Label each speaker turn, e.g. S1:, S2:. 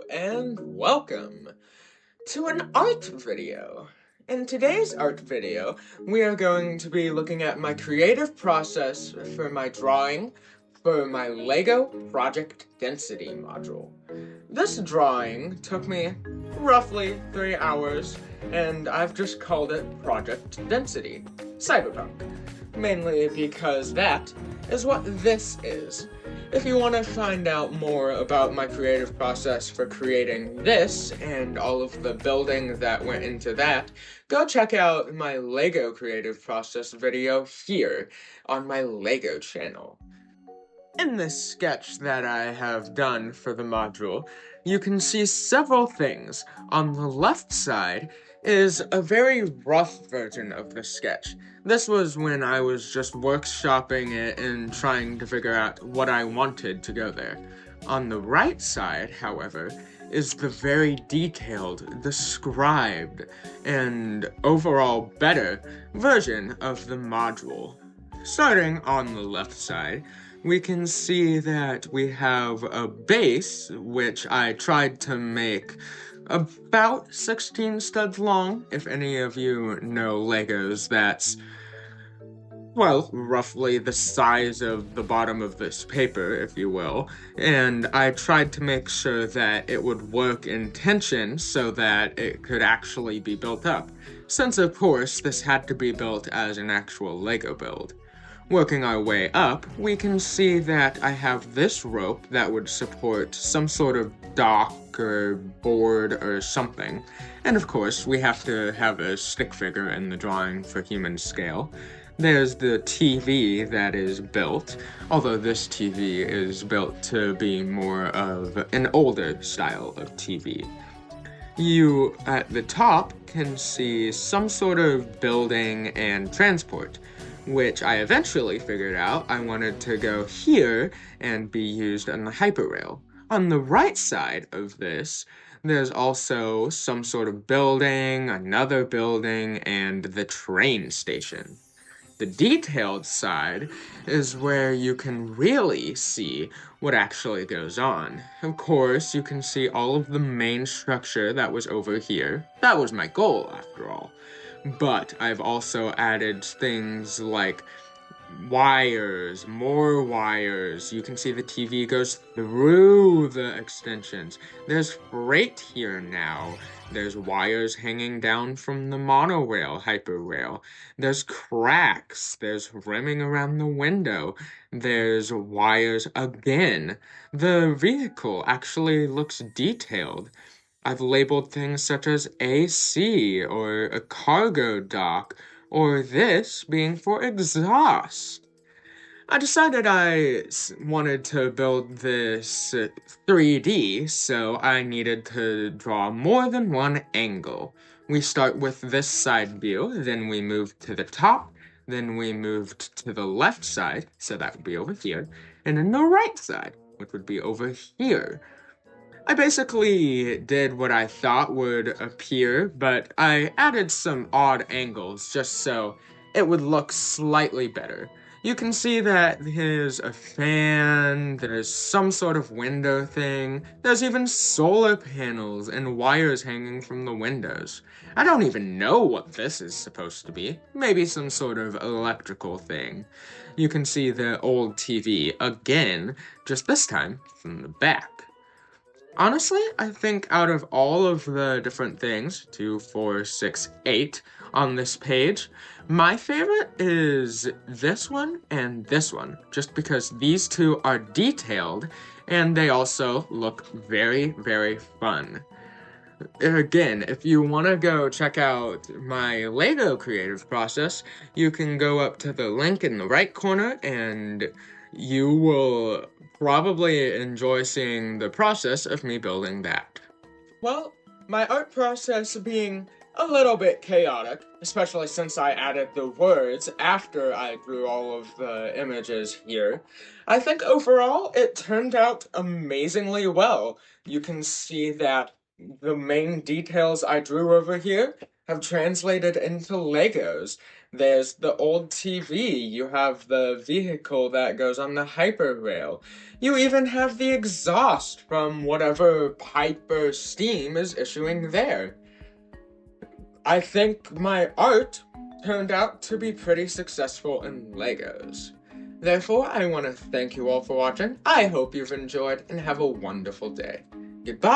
S1: and welcome to an art video. In today's art video, we are going to be looking at my creative process for my drawing for my LEGO Project Density module. This drawing took me roughly 3 hours, and I've just called it Project Density Cyberpunk, mainly because that is what this is. If you want to find out more about my creative process for creating this and all of the building that went into that, go check out my LEGO creative process video here on my LEGO channel. In this sketch that I have done for the module, you can see several things. On the left side is a very rough version of the sketch. This was when I was just workshopping it and trying to figure out what I wanted to go there. On the right side, however, is the very detailed, described, and overall better version of the module. Starting on the left side, we can see that we have a base, which I tried to make about 16 studs long. If any of you know Legos, that's, well, roughly the size of the bottom of this paper, if you will. And I tried to make sure that it would work in tension so that it could actually be built up. Since, of course, this had to be built as an actual Lego build. Working our way up, we can see that I have this rope that would support some sort of dock or board or something. And of course, we have to have a stick figure in the drawing for human scale. There's the TV that is built, although this TV is built to be more of an older style of TV. You, at the top, can see some sort of building and transport, which I eventually figured out I wanted to go here and be used on the hyperrail. On the right side of this, there's also some sort of building, another building, and the train station. The detailed side is where you can really see what actually goes on. Of course, you can see all of the main structure that was over here. That was my goal, after all. But I've also added things like wires, more wires. You can see the TV goes through the extensions. There's freight here now. There's wires hanging down from the monorail, hyperrail. There's cracks. There's rimming around the window. There's wires again. The vehicle actually looks detailed. I've labeled things such as AC, or a cargo dock, or this being for exhaust. I decided I wanted to build this 3D, so I needed to draw more than one angle. We start with this side view, then we moved to the top, then we moved to the left side, so that would be over here, and then the right side, which would be over here. I basically did what I thought would appear, but I added some odd angles just so it would look slightly better. You can see that there's a fan, there's some sort of window thing, there's even solar panels and wires hanging from the windows. I don't even know what this is supposed to be. Maybe some sort of electrical thing. You can see the old TV again, just this time from the back. Honestly, I think out of all of the different things, 2, 4, 6, 8 on this page, my favorite is this one and this one, just because these two are detailed and they also look very, very fun. Again, if you want to go check out my LEGO creative process, you can go up to the link in the right corner and you will probably enjoy seeing the process of me building that. Well, my art process being a little bit chaotic, especially since I added the words after I drew all of the images here, I think overall it turned out amazingly well. You can see that the main details I drew over here have translated into Legos. There's the old TV, you have the vehicle that goes on the hyperrail. You even have the exhaust from whatever pipe or steam is issuing there. I think my art turned out to be pretty successful in Legos. Therefore, I want to thank you all for watching. I hope you've enjoyed and have a wonderful day. Goodbye!